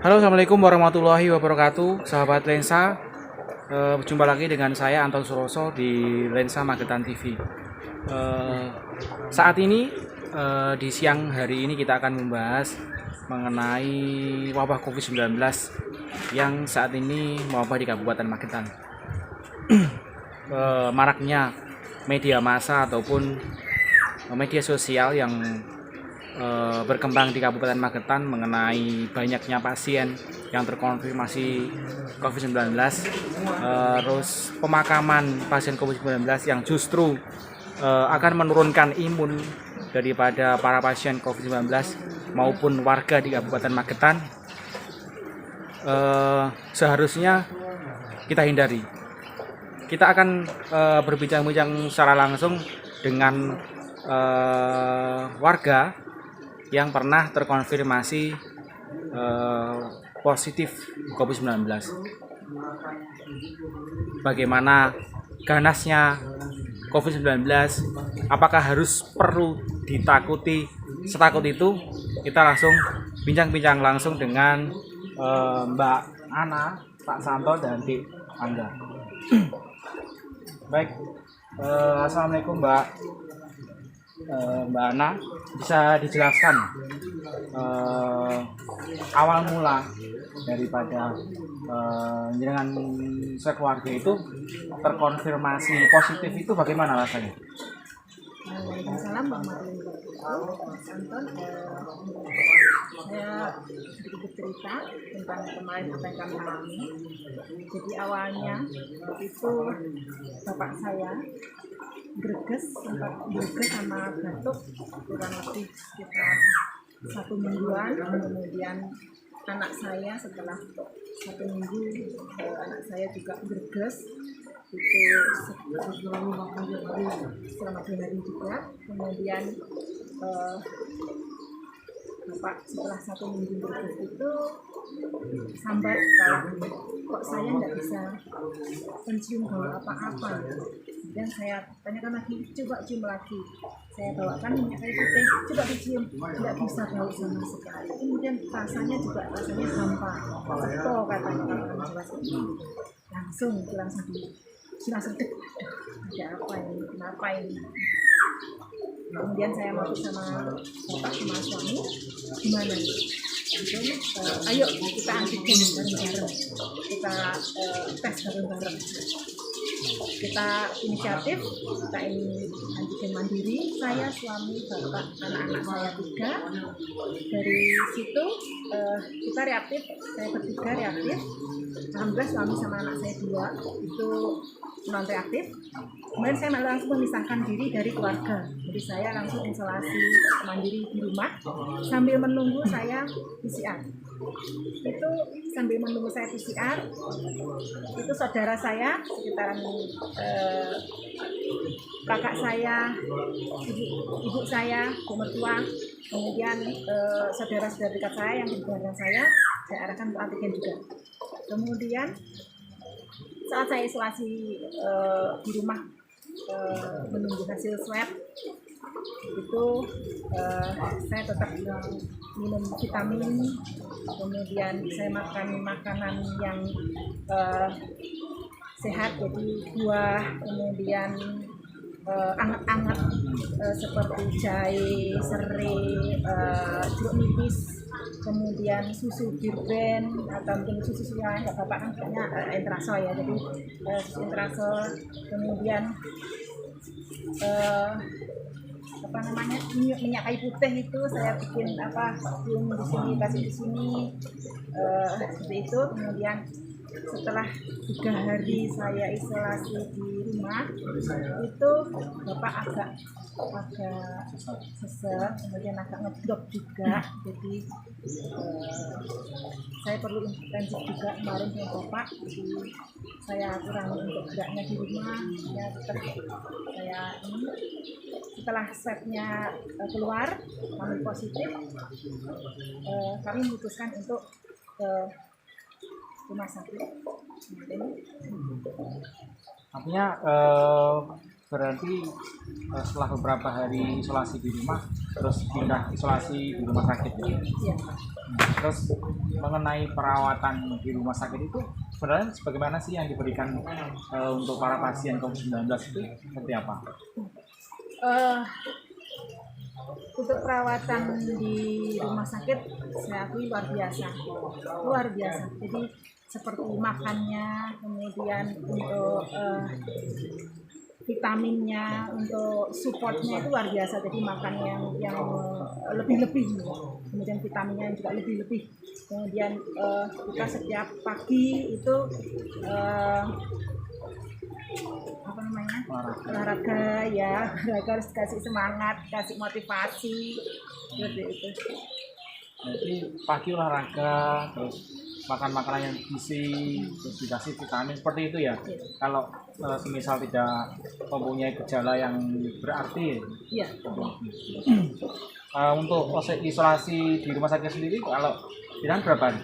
Halo, assalamualaikum warahmatullahi wabarakatuh, sahabat Lensa. Berjumpa lagi dengan saya Anton Suroso di Lensa Magetan TV. Saat ini di siang hari ini kita akan membahas mengenai wabah COVID-19 yang saat ini mewabah di Kabupaten Magetan. Maraknya media massa ataupun media sosial yang berkembang di Kabupaten Magetan mengenai banyaknya pasien yang terkonfirmasi COVID-19, terus pemakaman pasien COVID-19 yang justru akan menurunkan imun daripada para pasien COVID-19 maupun warga di Kabupaten Magetan, seharusnya kita hindari. Kita akan berbincang-bincang secara langsung dengan warga yang pernah terkonfirmasi positif COVID-19. Bagaimana ganasnya COVID-19? Apakah perlu ditakuti setakut itu? Kita langsung bincang-bincang langsung dengan Mbak Ana, Pak Santo, dan Dik Angga. Baik, assalamualaikum Mbak. Mbak Ana, bisa dijelaskan awal mula daripada jenengan sekeluarga itu terkonfirmasi positif itu bagaimana rasanya? Waalaikumsalam warahmatullahi wabarakatuh. Mas Anton, saya sedikit cerita tentang kemarin apa yang kami alami. Jadi awalnya itu bapak saya sempat greges sama batuk kurang lebih sekitar 1 mingguan. Kemudian anak saya setelah 1 minggu, anak saya juga greges itu selama 2 hari juga. Kemudian bapak setelah 1 minggu greges itu sambat, kalau kok saya nggak bisa mencium bau apa-apa. Kemudian saya tanyakan lagi, coba cium lagi. Saya bawakan minyak kayu putih, coba dicium, tidak bisa bau sama sekali. Kemudian rasanya hampa, ceto katanya kalau orang Jawa seperti itu. Langsung dek, ada apa ini, kenapa ini? Kemudian saya masuk sama bapak, sama suami, gimana nih? Ayo kita antigen bareng-bareng, kita tes bareng-bareng. Kita inisiatif, kita ini antigen mandiri, saya, suami, bapak, anak-anak saya 3. Dari situ kita reaktif, saya bertiga reaktif. Alhamdulillah suami sama anak saya 2 itu non reaktif. Kemudian saya langsung memisahkan diri dari keluarga. Jadi saya langsung isolasi mandiri di rumah sambil menunggu saya PCR. Itu sambil menunggu saya PCR, itu saudara saya sekitaran kakak saya, ibu saya, ibu mertua, kemudian saudara-saudara dekat saya yang di belakang saya arahkan untuk antigen juga. Kemudian saat saya isolasi di rumah menunggu hasil swab itu, saya tetap minum vitamin, kemudian saya makan makanan yang sehat, jadi buah, kemudian anget-anget seperti jahe, serai, jeruk nipis, kemudian susu Birben atau mungkin susu yang lain, bapak kan kayaknya Entrasol ya, jadi susu Entrasol. Kemudian minyak kayu putih itu saya bikin cium di sini, kasih di sini, seperti itu. Kemudian setelah 3 hari saya isolasi di rumah itu bapak agak sesek, kemudian agak ngedrop juga. Jadi saya perlu intensif juga kemarin dengan bapak, jadi saya kurang untuk geraknya di rumah ya. Tetap saya ini setelah swabnya keluar kami positif, kami memutuskan untuk ke rumah sakit. Artinya berarti setelah beberapa hari isolasi di rumah terus pindah isolasi di rumah sakit. Iya. Terus mengenai perawatan di rumah sakit itu sebenarnya bagaimana sih yang diberikan untuk para pasien COVID-19 itu seperti apa? Untuk perawatan di rumah sakit saya akui luar biasa. Jadi seperti makannya, kemudian untuk vitaminnya, untuk supportnya itu luar biasa. Jadi makan yang lebih-lebih, kemudian vitaminnya juga lebih-lebih. Kemudian kita setiap pagi itu olahraga ya, harus kasih semangat, kasih motivasi seperti itu. Jadi pagi olahraga, terus makan makanan yang gizi, terus dikasih vitamin seperti itu ya. Kalau semisal tidak mempunyai gejala yang berarti. Iya. Untuk isolasi di rumah sakit sendiri kalau bilang berapa hari?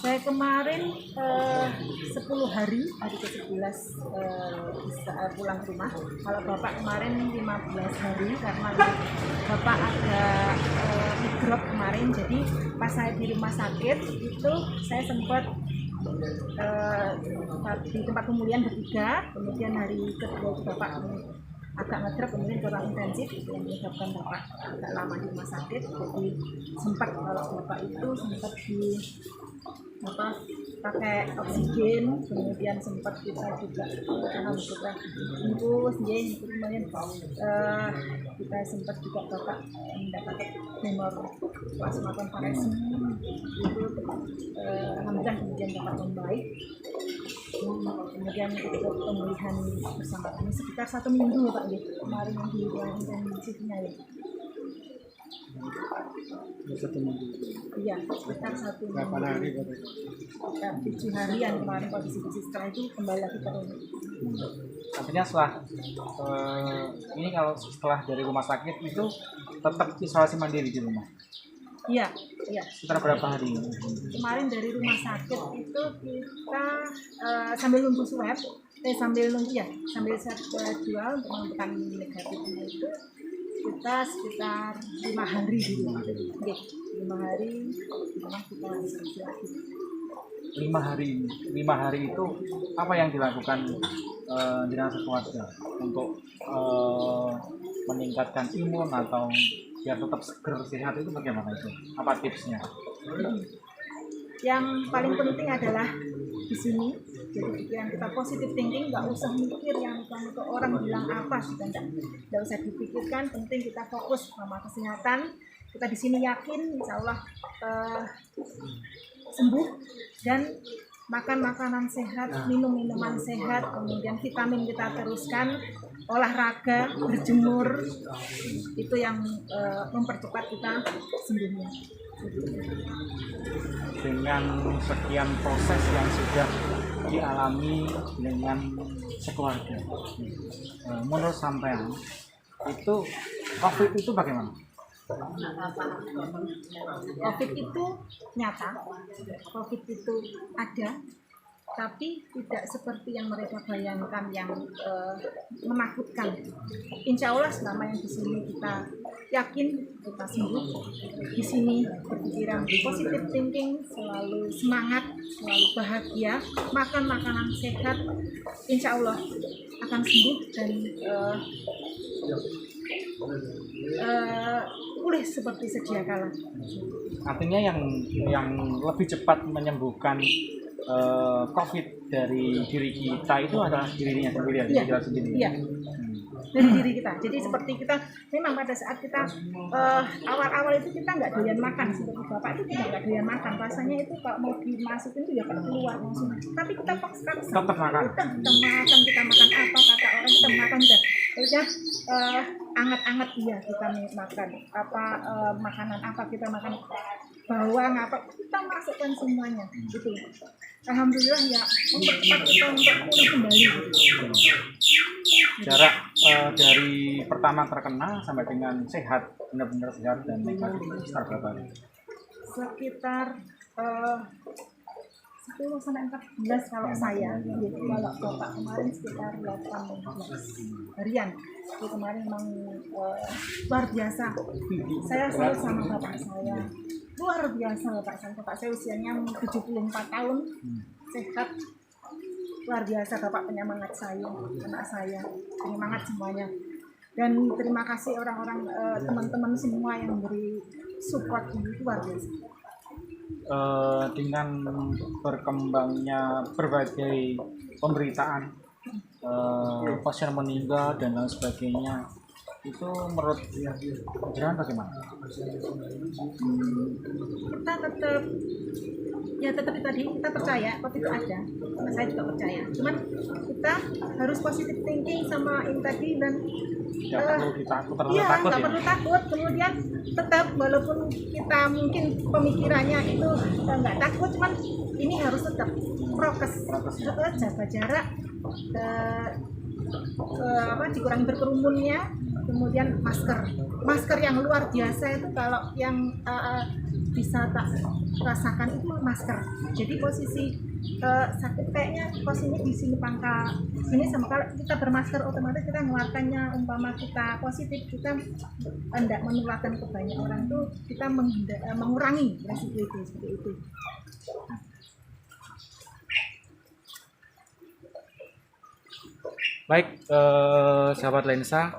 Saya kemarin 10 hari ke-11 bisa pulang ke rumah. Kalau Bapak kemarin 15 hari karena Bapak ada migrop kemarin. Jadi pas saya di rumah sakit itu saya sempat di tempat pemulihan bertiga, kemudian hari kedua Bapak agak ngedrop, kemudian kurang intensif, itu yang menyebabkan Bapak agak lama di rumah sakit. Jadi sempat kalau Bapak itu sempat di pakai oksigen, kemudian sempat kita juga alhamdulillah infus, kemudian kita sempat juga Bapak mendapatkan donor plasma konvalesen itu alhamdulillah kemudian Bapak membaik. Kemudian untuk pemulihan bersama kami sekitar 1 minggu Pak ya, kemarin yang di ruang intensifnya ya. 1 minggu. Iya, sekitar 1 minggu. Berapa hari Bapak? Sekitar 7 harian kemarin kondisi setelah itu kembali lagi ke rumah. Artinya setelah ini kalau setelah dari rumah sakit itu tetap isolasi mandiri di rumah? Iya. Sekitar berapa hari? Kemarin dari rumah sakit itu kita sambil nunggu swab, sambil swab jual untuk menentukan negatifnya itu kita sekitar 5 hari di rumah. Oke, 5 hari di rumah kita isolasi lagi. 5 hari itu apa yang dilakukan jenazah keluarga untuk meningkatkan imun atau biar tetap seger sehat itu bagaimana itu? Apa tipsnya? Yang paling penting adalah di sini, jadi pikiran kita positive thinking, nggak usah mikir yang itu orang bilang apa, sudah nggak usah dipikirkan. Penting kita fokus sama kesehatan. Kita di sini yakin, insya Allah sembuh, dan makan makanan sehat, minum minuman sehat, kemudian vitamin kita teruskan, olahraga, berjemur, itu yang mempercepat kita sembuhnya. Dengan sekian proses yang sudah dialami dengan sekeluarga, menurut sampean itu COVID itu bagaimana? COVID itu nyata, COVID itu ada, tapi tidak seperti yang mereka bayangkan yang menakutkan. Insya Allah selama yang di sini kita yakin kita sembuh, di sini berpikiran positive thinking, selalu semangat, selalu bahagia, makan makanan sehat, insya Allah akan sembuh dan pulih seperti sedia kala. Artinya yang lebih cepat menyembuhkan COVID dari diri kita itu adalah dirinya sendiri, Iya. sendiri. Iya. Dari diri kita. Jadi seperti kita memang pada saat kita awal-awal itu kita nggak doyan makan, seperti Bapak itu juga nggak doyan makan. Rasanya itu kalau mau dimasukin itu ya kalau keluar langsung. Tapi kita paksa Tetap makan. kita makan apa kata orang, kita makan udah anget-anget iya kita makan apa makanan apa kita makan bawang apa kita masukkan semuanya gitu. Alhamdulillah ya mempercepat kita untuk pulih kembali. Jarak dari pertama terkena sampai dengan sehat, benar-benar sehat dan negatif sekitar berapa hari? Sekitar 10 sampai 14 kalau saya. Jadi kalau Bapak kemarin sekitar 18 harian. Itu kemarin memang luar biasa. Saya selalu sama bapak saya. Luar biasa bapak saya. Bapak saya usianya 74 tahun. Sehat. Luar biasa bapak penyemangat saya, anak saya. Penyemangat semuanya. Dan terima kasih orang-orang teman-teman semua yang memberi support ini luar biasa. Dengan berkembangnya berbagai pemberitaan pasien meninggal dan lain sebagainya, itu menurut Jiran bagaimana? Kita tetap tadi kita percaya COVID itu ada, karena saya juga percaya. Cuman kita harus positive thinking sama ini tadi dan nggak perlu takut. Kemudian tetap walaupun kita mungkin pemikirannya itu nggak takut, cuman ini harus tetap prokes, jaga jarak, dikurangi berkerumunnya, kemudian masker yang luar biasa itu kalau yang bisa tak rasakan itu masker. Jadi posisi sakit kayaknya posisinya di sini pangkal sini, sama kalau kita bermasker otomatis kita mengeluarkannya, umpama kita positif kita tidak menularkan ke banyak orang, itu kita mengurangi resiko itu seperti itu. Baik, sahabat lensa,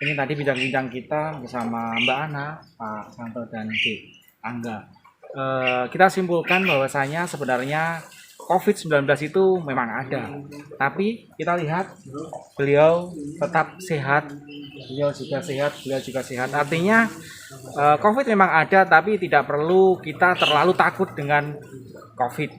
ini tadi bincang-bincang kita bersama Mbak Ana, Pak Santo, dan Dek Angga. Kita simpulkan bahwasanya sebenarnya COVID-19 itu memang ada, tapi kita lihat beliau tetap sehat, beliau juga sehat. Artinya COVID memang ada, tapi tidak perlu kita terlalu takut dengan COVID.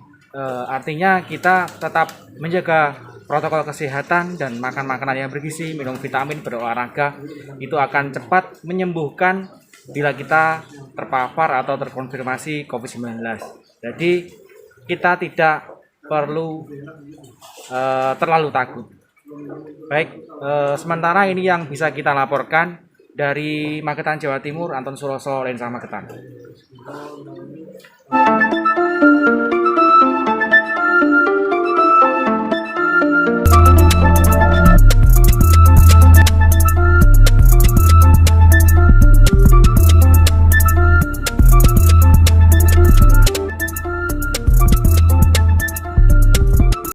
Artinya kita tetap menjaga protokol kesehatan dan makan makanan yang bergizi, minum vitamin, berolahraga, itu akan cepat menyembuhkan bila kita terpapar atau terkonfirmasi COVID-19. Jadi kita tidak perlu terlalu takut. Baik, sementara ini yang bisa kita laporkan dari Magetan, Jawa Timur, Anton Suroso, Lensa Magetan.